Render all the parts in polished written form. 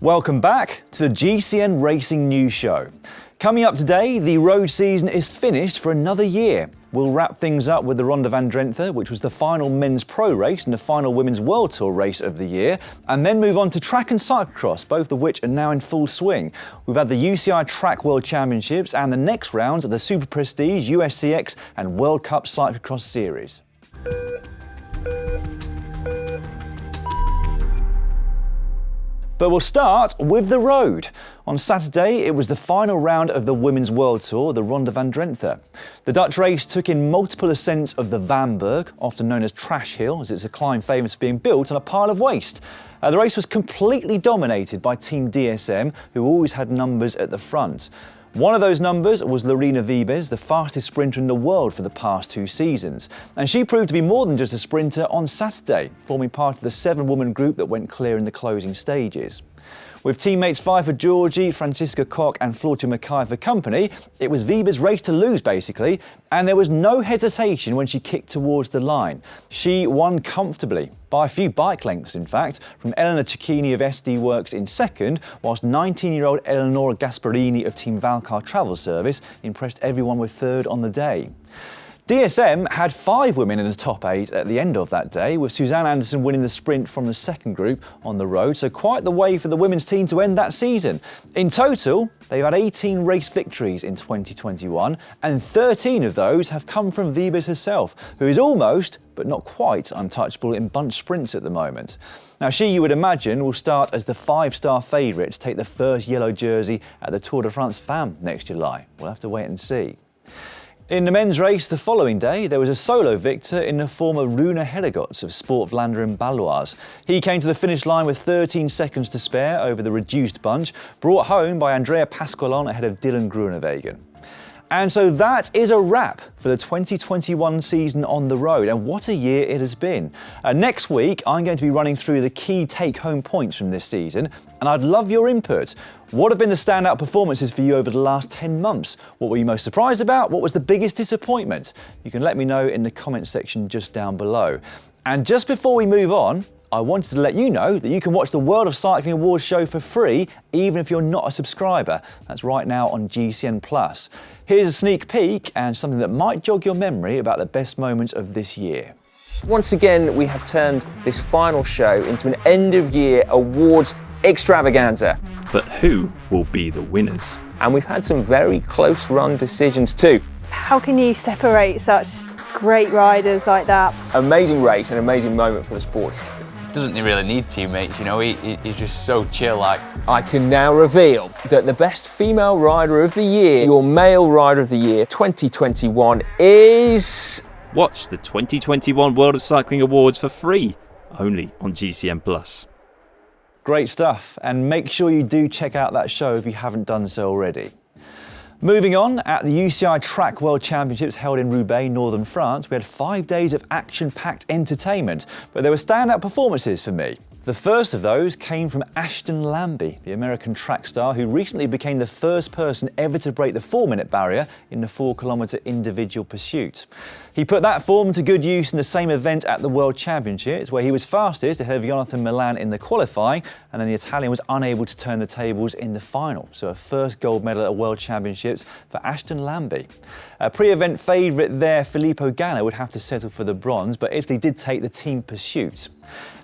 Welcome back to the GCN Racing News Show. Coming up today, the road season is finished for another year. We'll wrap things up with the Ronde van Drenthe, which was the final men's pro race and the final women's World Tour race of the year, and then move on to track and cyclocross, both of which are now in full swing. We've had the UCI Track World Championships and the next rounds of the Super Prestige, USCX and World Cup Cyclocross Series. But we'll start with the road. On Saturday, it was the final round of the Women's World Tour, the Ronde van Drenthe. The Dutch race took in multiple ascents of the Vanberg, often known as Trash Hill, as it's a climb famous for being built on a pile of waste. The race was completely dominated by Team DSM, who always had numbers at the front. One of those numbers was Lorena Wiebes, the fastest sprinter in the world for the past 2 seasons. And she proved to be more than just a sprinter on Saturday, forming part of the 7-woman group that went clear in the closing stages. With teammates Pfeiffer Georgi, Franziska Koch and Floortje Mackay for company, it was Wiebes' race to lose basically, and there was no hesitation when she kicked towards the line. She won comfortably, by a few bike lengths in fact, from Elena Cecchini of SD Works in second, whilst 19-year-old Eleonora Gasparini of Team Valcar Travel Service impressed everyone with third on the day. DSM had 5 women in the top 8 at the end of that day, with Suzanne Anderson winning the sprint from the second group on the road, so quite the way for the women's team to end that season. In total, they've had 18 race victories in 2021, and 13 of those have come from Wiebes herself, who is almost, but not quite, untouchable in bunch sprints at the moment. Now she, you would imagine, will start as the 5-star favourite to take the first yellow jersey at the Tour de France Femmes next July. We'll have to wait and see. In the men's race the following day, there was a solo victor in the form of Rune Hedegaards of Sport Vlaanderen Baloise. He came to the finish line with 13 seconds to spare over the reduced bunch, brought home by Andrea Pasqualon ahead of Dylan Groenewegen. And so that is a wrap for the 2021 season on the road, and what a year it has been. Next week, I'm going to be running through the key take-home points from this season, and I'd love your input. What have been the standout performances for you over the last 10 months? What were you most surprised about? What was the biggest disappointment? You can let me know in the comment section just down below. And just before we move on, I wanted to let you know that you can watch the World of Cycling Awards show for free, even if you're not a subscriber. That's right now on GCN+. Here's a sneak peek and something that might jog your memory about the best moments of this year. Once again, we have turned this final show into an end-of-year awards extravaganza. But who will be the winners? And we've had some very close-run decisions too. How can you separate such great riders like that? Amazing race, an amazing moment for the sport. Doesn't he really need teammates, you know, he's just so chill like. I can now reveal that the best female rider of the year, your male rider of the year 2021 is... Watch the 2021 World of Cycling Awards for free, only on GCN+. Great stuff, and make sure you do check out that show if you haven't done so already. Moving on, at the UCI Track World Championships held in Roubaix, northern France, we had 5 days of action-packed entertainment, but there were standout performances for me. The first of those came from Ashton Lambie, the American track star who recently became the first person ever to break the 4-minute barrier in the 4-kilometre individual pursuit. He put that form to good use in the same event at the World Championships, where he was fastest ahead of Jonathan Milan in the qualifying, and then the Italian was unable to turn the tables in the final. So a first gold medal at World Championships for Ashton Lambie. Pre-event favourite there, Filippo Ganna, would have to settle for the bronze, but Italy did take the team pursuit.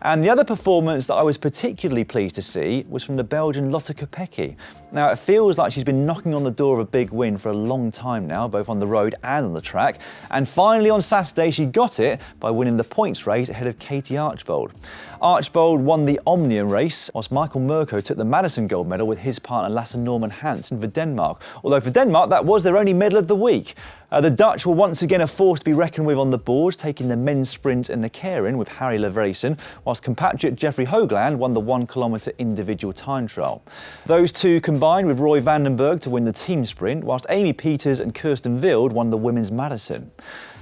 And the other performance that I was particularly pleased to see was from the Belgian Lotte Kopecky. Now, it feels like she's been knocking on the door of a big win for a long time now, both on the road and on the track. And finally on Saturday, she got it by winning the points race ahead of Katie Archbold. Archbold won the Omnium race, whilst Michael Murko took the Madison gold medal with his partner Lasse Norman Hansen for Denmark. Although for Denmark, that was their only medal of the week. The Dutch were once again a force to be reckoned with on the boards, taking the men's sprint and the Keirin with Harry Leveresen, whilst compatriot Jeffrey Hoagland won the 1-kilometre individual time trial. Those two combined with Roy Vandenberg to win the team sprint, whilst Amy Peters and Kirsten Wild won the women's Madison.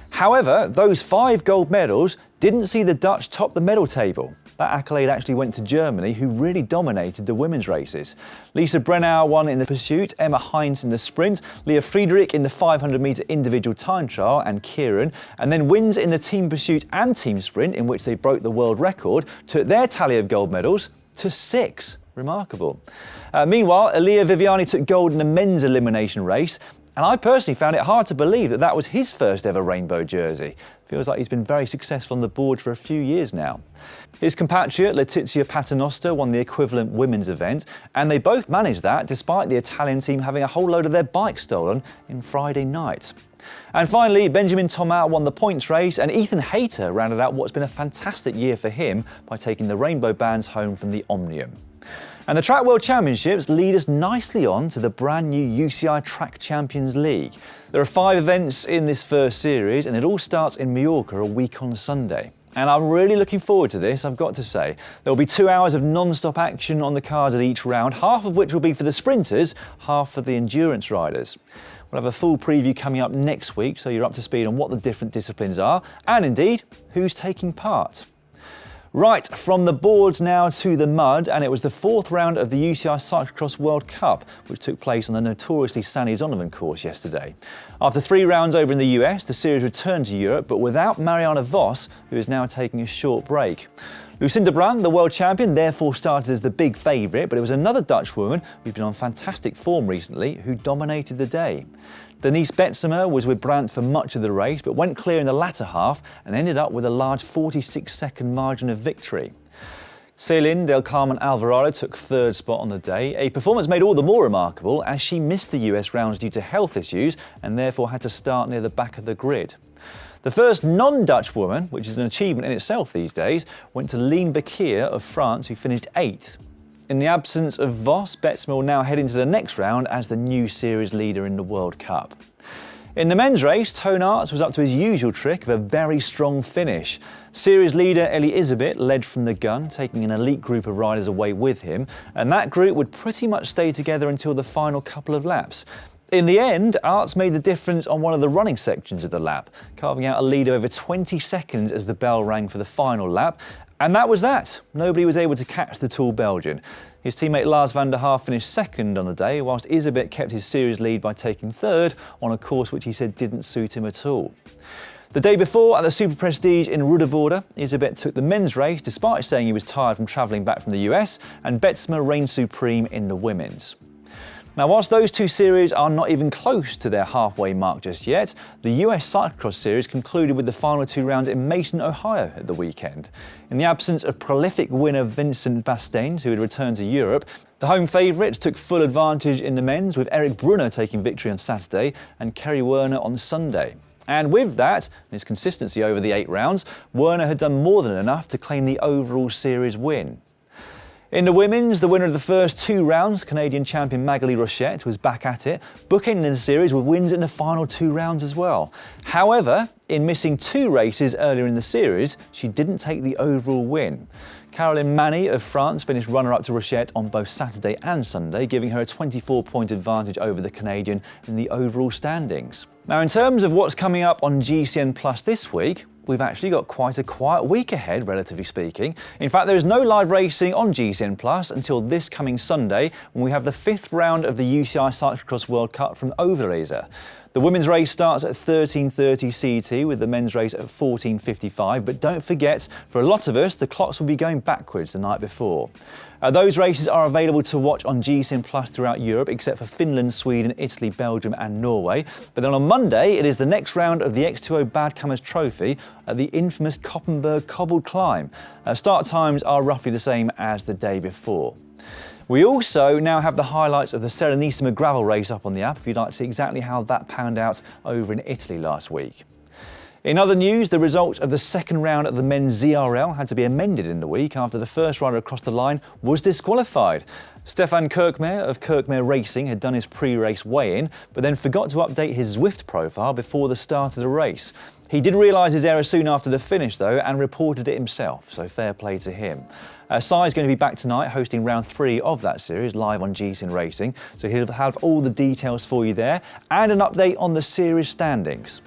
However, those 5 gold medals didn't see the Dutch top the medal table. That accolade actually went to Germany, who really dominated the women's races. Lisa Brennauer won in the pursuit, Emma Heinz in the sprint, Leah Friedrich in the 500-metre individual time trial, and Keirin, and then wins in the team pursuit and team sprint, in which they broke the world record, took their tally of gold medals to 6. Remarkable. Meanwhile, Elia Viviani took gold in the men's elimination race, and I personally found it hard to believe that that was his first ever rainbow jersey. Feels like he's been very successful on the board for a few years now. His compatriot Letizia Paternoster won the equivalent women's event, and they both managed that despite the Italian team having a whole load of their bikes stolen in Friday night. And finally, Benjamin Thomas won the points race, and Ethan Hayter rounded out what's been a fantastic year for him by taking the rainbow bands home from the Omnium. And the Track World Championships lead us nicely on to the brand new UCI Track Champions League. There are 5 events in this first series, and it all starts in Mallorca a week on Sunday. And I'm really looking forward to this, I've got to say. There will be 2 hours of non-stop action on the cards at each round, half of which will be for the sprinters, half for the endurance riders. We'll have a full preview coming up next week, so you're up to speed on what the different disciplines are, and indeed, who's taking part. Right, from the boards now to the mud, and it was the 4th round of the UCI Cyclocross World Cup, which took place on the notoriously sandy Zondervan course yesterday. After 3 rounds over in the US, the series returned to Europe, but without Marianne Vos, who is now taking a short break. Lucinda Brand, the world champion, therefore started as the big favourite, but it was another Dutch woman who's been on fantastic form recently who dominated the day. Denise Betzemer was with Brandt for much of the race, but went clear in the latter half and ended up with a large 46-second margin of victory. Celine Del Carmen Alvarado took 3rd spot on the day, a performance made all the more remarkable as she missed the US rounds due to health issues and therefore had to start near the back of the grid. The first non-Dutch woman, which is an achievement in itself these days, went to Line Bakir of France, who finished 8th. In the absence of Vos, Betzemer will now head into the next round as the new series leader in the World Cup. In the men's race, Tone Arts was up to his usual trick of a very strong finish. Series leader Eli Isabit led from the gun, taking an elite group of riders away with him, and that group would pretty much stay together until the final couple of laps. In the end, Arts made the difference on one of the running sections of the lap, carving out a lead over 20 seconds as the bell rang for the final lap. And that was that. Nobody was able to catch the tall Belgian. His teammate Lars van der Haar finished 2nd on the day, whilst Isabit kept his series lead by taking 3rd on a course which he said didn't suit him at all. The day before, at the Super Prestige in Ruddervoorde, Isabit took the men's race despite saying he was tired from travelling back from the US, and Betzemer reigned supreme in the women's. Now, whilst those 2 series are not even close to their halfway mark just yet, the US Cyclocross series concluded with the final 2 rounds in Mason, Ohio at the weekend. In the absence of prolific winner Vincent Bastains, who had returned to Europe, the home favourites took full advantage in the men's, with Eric Brunner taking victory on Saturday and Kerry Werner on Sunday. And with that, and his consistency over the 8 rounds, Werner had done more than enough to claim the overall series win. In the women's, the winner of the first 2 rounds, Canadian champion Magali Rochette, was back at it, bookending the series with wins in the final 2 rounds as well. However, in missing 2 races earlier in the series, she didn't take the overall win. Caroline Manny of France finished runner-up to Rochette on both Saturday and Sunday, giving her a 24-point advantage over the Canadian in the overall standings. Now, in terms of what's coming up on GCN Plus this week, we've actually got quite a quiet week ahead, relatively speaking. In fact, there is no live racing on GCN Plus until this coming Sunday, when we have the 5th round of the UCI Cyclocross World Cup from Overijse. The women's race starts at 13:30 CET with the men's race at 14:55, but don't forget, for a lot of us, the clocks will be going backwards the night before. Those races are available to watch on GCN Plus throughout Europe, except for Finland, Sweden, Italy, Belgium and Norway. But then on Monday, it is the next round of the X2O Badkammers Trophy at the infamous Koppenberg Cobbled Climb. Start times are roughly the same as the day before. We also now have the highlights of the Serenissima gravel race up on the app if you'd like to see exactly how that panned out over in Italy last week. In other news, the result of the 2nd round of the men's ZRL had to be amended in the week after the first rider across the line was disqualified. Stefan Kirkmaier of Kirkmaier Racing had done his pre-race weigh-in, but then forgot to update his Zwift profile before the start of the race. He did realise his error soon after the finish though and reported it himself, so fair play to him. Sai is going to be back tonight hosting round 3 of that series live on GCN Racing, so he'll have all the details for you there and an update on the series standings.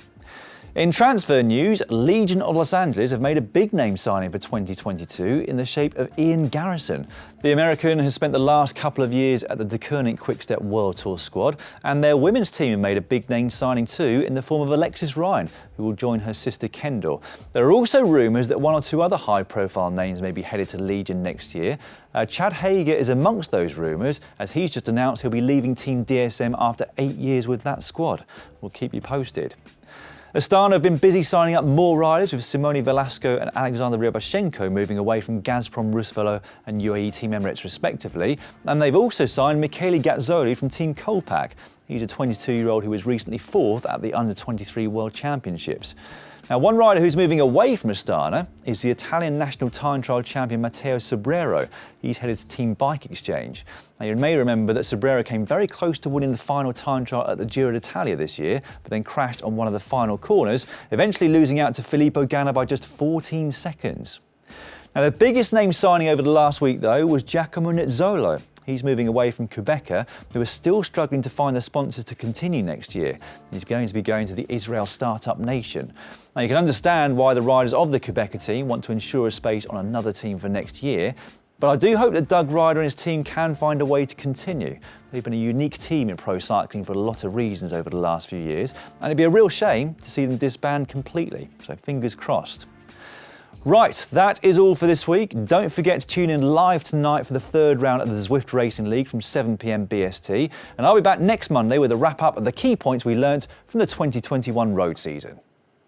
In transfer news, Legion of Los Angeles have made a big name signing for 2022 in the shape of Ian Garrison. The American has spent the last couple of years at the Deceuninck Quick-Step World Tour squad, and their women's team have made a big name signing too in the form of Alexis Ryan, who will join her sister Kendall. There are also rumours that one or two other high-profile names may be headed to Legion next year. Chad Hager is amongst those rumours, as he's just announced he'll be leaving Team DSM after 8 years with that squad. We'll keep you posted. Astana have been busy signing up more riders, with Simone Velasco and Alexander Ryabashenko moving away from Gazprom Rusvelo and UAE Team Emirates respectively. And they've also signed Michele Gazzoli from Team Kolpak. He's a 22-year-old who was recently 4th at the Under-23 World Championships. Now, one rider who's moving away from Astana is the Italian national time trial champion Matteo Sobrero. He's headed to Team Bike Exchange. Now, you may remember that Sobrero came very close to winning the final time trial at the Giro d'Italia this year, but then crashed on one of the final corners, eventually losing out to Filippo Ganna by just 14 seconds. Now, the biggest name signing over the last week, though, was Giacomo Nizzolo. He's moving away from Quebecer, who are still struggling to find the sponsors to continue next year. He's going to be going to the Israel Startup Nation. Now, you can understand why the riders of the Quebecer team want to ensure a space on another team for next year, but I do hope that Doug Ryder and his team can find a way to continue. They've been a unique team in pro cycling for a lot of reasons over the last few years, and it'd be a real shame to see them disband completely, so fingers crossed. Right, that is all for this week. Don't forget to tune in live tonight for the third round of the Zwift Racing League from 7 p.m. BST. And I'll be back next Monday with a wrap-up of the key points we learnt from the 2021 road season.